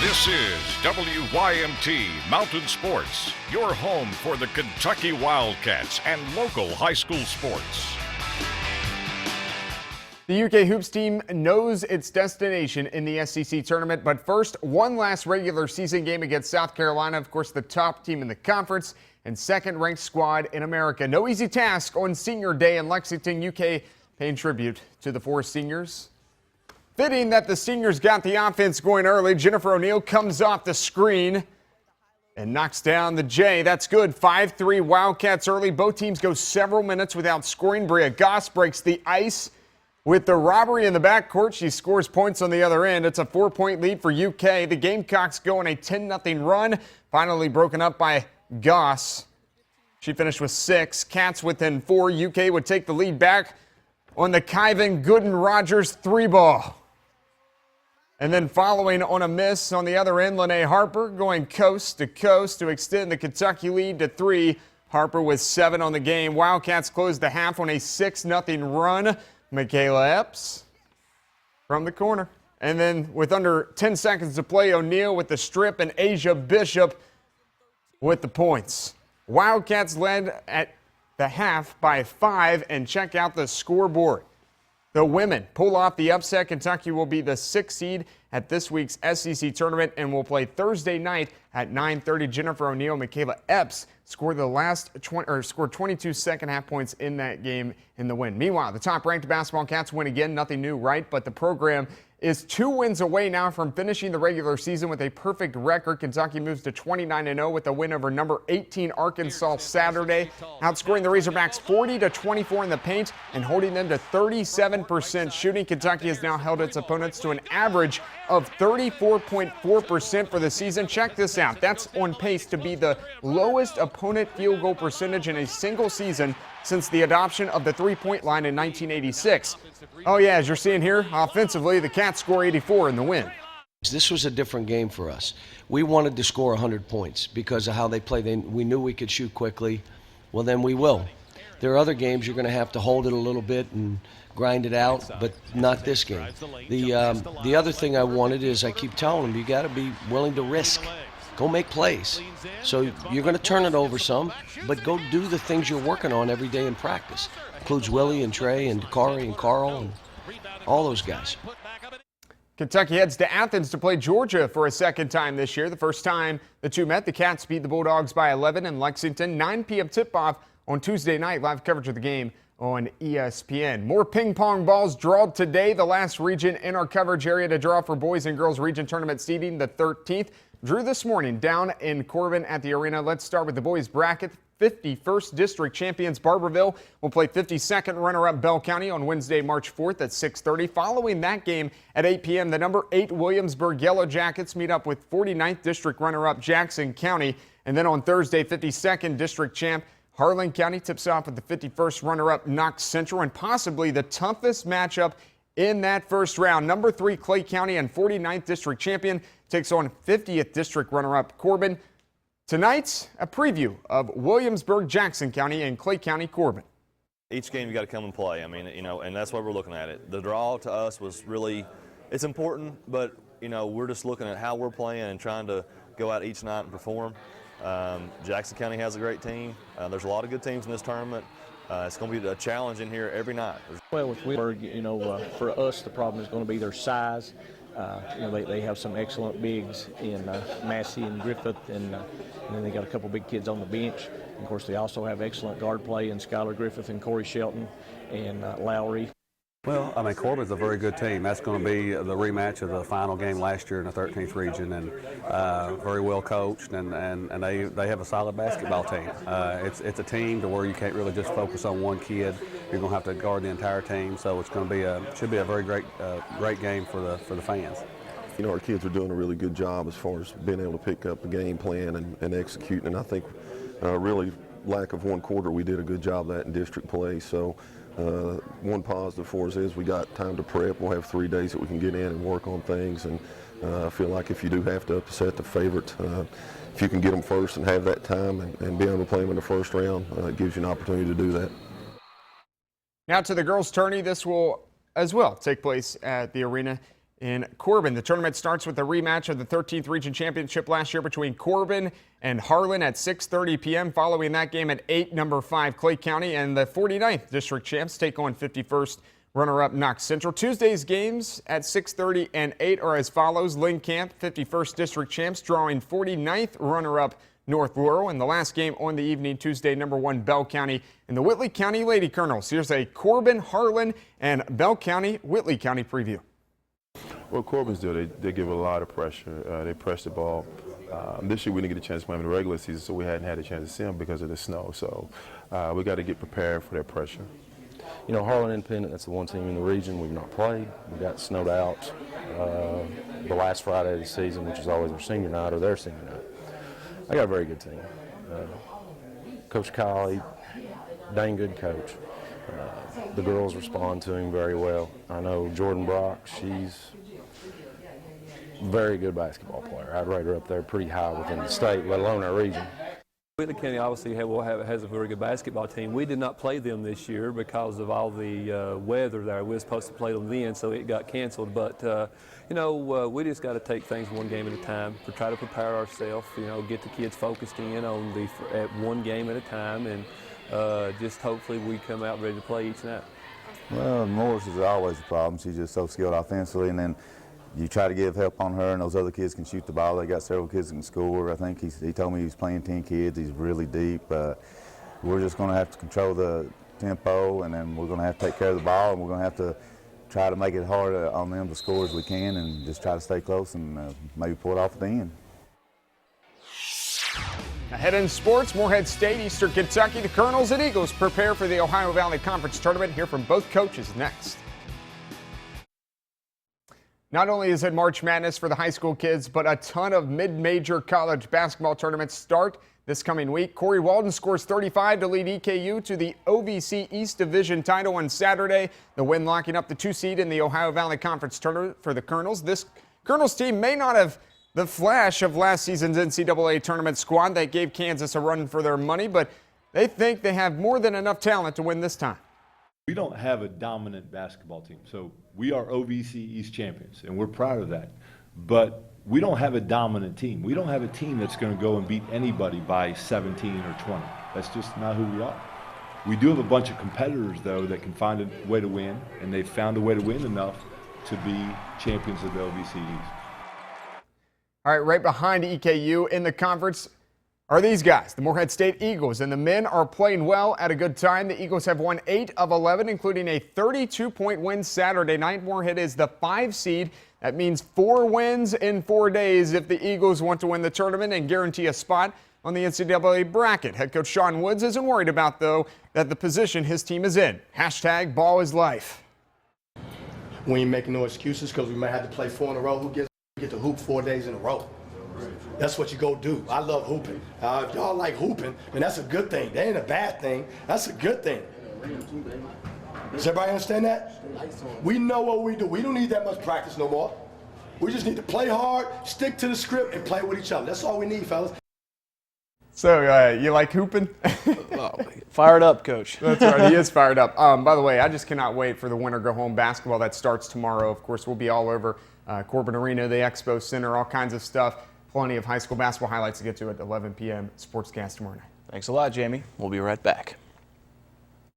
This is WYMT Mountain Sports, your home for the Kentucky Wildcats and local high school sports. The UK Hoops team knows its destination in the SEC tournament, but first, one last regular season game against South Carolina, of course the top team in the conference and second-ranked squad in America. No easy task on Senior Day in Lexington, UK, paying tribute to the four seniors. Fitting that the seniors got the offense going early. Jennifer O'Neal comes off the screen and knocks down the J. That's good. 5-3 Wildcats early. Both teams go several minutes without scoring. Bria Goss breaks the ice with the robbery in the backcourt. She scores points on the other end. It's a 4-point lead for UK. The Gamecocks go on a 10-0 run, finally broken up by Goss. She finished with 6. Cats within 4. UK would take the lead back on the Kyvan Gooden-Rogers 3-ball. And then following on a miss on the other end, Lene Harper going coast to coast to extend the Kentucky lead to 3. Harper with 7 on the game. Wildcats closed the half on a 6-0 run. Michaela Epps from the corner. And then with under 10 seconds to play, O'Neal with the strip and Asia Bishop with the points. Wildcats led at the half by 5, and check out the scoreboard. The women pull off the upset. Kentucky will be the 6th seed at this week's SEC tournament and will play Thursday night at 9:30. Jennifer O'Neal and Michaela Epps scored 22 second-half points in that game in the win. Meanwhile, the top-ranked basketball Cats win again. Nothing new, right? But the program is 2 wins away now from finishing the regular season with a perfect record. Kentucky moves to 29-0 with a win over number 18 Arkansas Saturday, outscoring the Razorbacks 40-24 in the paint and holding them to 37% shooting. Kentucky has now held its opponents to an average of 34.4% for the season. Check this out. That's on pace to be the lowest opponent field goal percentage in a single season since the adoption of the three-point line in 1986. Oh yeah, as you're seeing here, offensively, the Cats score 84 in the win. This was a different game for us. We wanted to score 100 points because of how they play. We knew we could shoot quickly. Well, then we will. There are other games you're going to have to hold it a little bit and grind it out, but not this game. The other thing I wanted is I keep telling them, you got to be willing to risk. Go make plays. So you're going to turn it over some, but go do the things you're working on every day in practice. Includes Willie and Trey and Dakari and Carl and all those guys. Kentucky heads to Athens to play Georgia for a second time this year. The first time the two met, the Cats beat the Bulldogs by 11 in Lexington. 9 p.m. tip-off on Tuesday night. Live coverage of the game on ESPN. More ping pong balls drawed today. The last region in our coverage area to draw for boys and girls region tournament seeding, the 13th. Drew this morning down in Corbin at the arena. Let's start with the boys bracket. 51st District champions Barberville will play 52nd runner-up Bell County on Wednesday, March 4th at 6:30. Following that game at 8 p.m., the number 8 Williamsburg Yellow Jackets meet up with 49th District runner-up Jackson County. And then on Thursday, 52nd District champ Harlan County tips off with the 51st runner-up Knox Central, and possibly the toughest matchup in that first round. Number 3 Clay County and 49th District champion takes on 50th District runner-up Corbin. Tonight, a preview of Williamsburg, Jackson County, and Clay County, Corbin. Each game you got to come and play. I mean, and that's why we're looking at it. The draw to us was really, it's important, but, we're just looking at how we're playing and trying to go out each night and perform. Jackson County has a great team. There's a lot of good teams in this tournament. It's going to be a challenge in here every night. Well, with Williamsburg, for us, the problem is going to be their size. They have some excellent bigs in Massey and Griffith, and then they got a couple big kids on the bench. Of course, they also have excellent guard play in Skylar Griffith and Corey Shelton and Lowry. Well, Corbin's a very good team. That's going to be the rematch of the final game last year in the 13th region, and very well coached, and they have a solid basketball team. It's a team to where you can't really just focus on one kid. You're going to have to guard the entire team, so it's going to be should be a very great game for the fans. Our kids are doing a really good job as far as being able to pick up the game plan and execute, and I think really lack of one quarter, we did a good job of that in district play. So one positive for us is we got time to prep. We'll have 3 days that we can get in and work on things, and I feel like if you do have to upset the favorite, if you can get them first and have that time and be able to play them in the first round, it gives you an opportunity to do that. Now to the girls' tourney. This will as well take place at the arena in Corbin. The tournament starts with a rematch of the 13th Region Championship last year between Corbin and Harlan at 6:30 p.m. Following that game at 8, number 5 Clay County and the 49th District Champs take on 51st runner-up Knox Central. Tuesday's games at 6:30 and 8 are as follows. Lynn Camp, 51st District Champs, drawing 49th runner-up North Laurel. And the last game on the evening, Tuesday, number 1 Bell County and the Whitley County Lady Colonels. Here's a Corbin, Harlan, and Bell County, Whitley County preview. Well, Corbin's do. They give a lot of pressure. They press the ball. This year we didn't get a chance to play them in the regular season, so we hadn't had a chance to see them because of the snow. So we got to get prepared for that pressure. You know, Harlan Independent, that's the one team in the region we've not played. We got snowed out the last Friday of the season, which is always our senior night or their senior night. I got a very good team. Coach Kyle, dang good coach. The girls respond to him very well. I know Jordan Brock, she's a very good basketball player. I'd rate her up there pretty high within the state, let alone our region. Whitley County obviously has a very good basketball team. We did not play them this year because of all the weather there. We were supposed to play them then, so it got canceled. But, you know, we just got to take things one game at a time, to try to prepare ourselves, you know, get the kids focused in on at one game at a time, and just hopefully we come out ready to play each night. Well, Morris is always a problem. She's just so skilled offensively, and then you try to give help on her, and those other kids can shoot the ball. They got several kids that can score. I think he told me he's playing 10 kids. He's really deep. We're just going to have to control the tempo, and then we're going to have to take care of the ball, and we're going to have to try to make it hard on them to score as we can, and just try to stay close and maybe pull it off at the end. Ahead in sports, Morehead State, Eastern Kentucky. The Colonels and Eagles prepare for the Ohio Valley Conference Tournament. Hear from both coaches next. Not only is it March Madness for the high school kids, but a ton of mid-major college basketball tournaments start this coming week. Corey Walden scores 35 to lead EKU to the OVC East Division title on Saturday. The win locking up the 2 seed in the Ohio Valley Conference Tournament for the Colonels. This Colonels team may not have the flash of last season's NCAA tournament squad that gave Kansas a run for their money, but they think they have more than enough talent to win this time. We don't have a dominant basketball team, so we are OVC East champions, and we're proud of that. But we don't have a dominant team. We don't have a team that's going to go and beat anybody by 17 or 20. That's just not who we are. We do have a bunch of competitors, though, that can find a way to win, and they've found a way to win enough to be champions of the OVC East. All right, right behind EKU in the conference are these guys, the Morehead State Eagles, and the men are playing well at a good time. The Eagles have won 8 of 11, including a 32-point win Saturday night. Morehead is the 5 seed. That means 4 wins in 4 days if the Eagles want to win the tournament and guarantee a spot on the NCAA bracket. Head coach Sean Woods isn't worried about, though, that the position his team is in. Hashtag ball is life. We ain't making no excuses because we might have to play 4 in a row. Who gets to hoop 4 days in a row? That's what you go do. I love hooping. If y'all like hooping, then that's a good thing. That ain't a bad thing. That's a good thing. Does everybody understand that? We know what we do. We don't need that much practice no more. We just need to play hard, stick to the script, and play with each other. That's all we need, fellas. So, you like hooping? Fired up, Coach. That's right. He is fired up. By the way, I just cannot wait for the winter go-home basketball that starts tomorrow. Of course, we'll be all over Corbin Arena, the Expo Center, all kinds of stuff. Plenty of high school basketball highlights to get to at 11 p.m. Sportscast tomorrow night. Thanks a lot, Jamie. We'll be right back.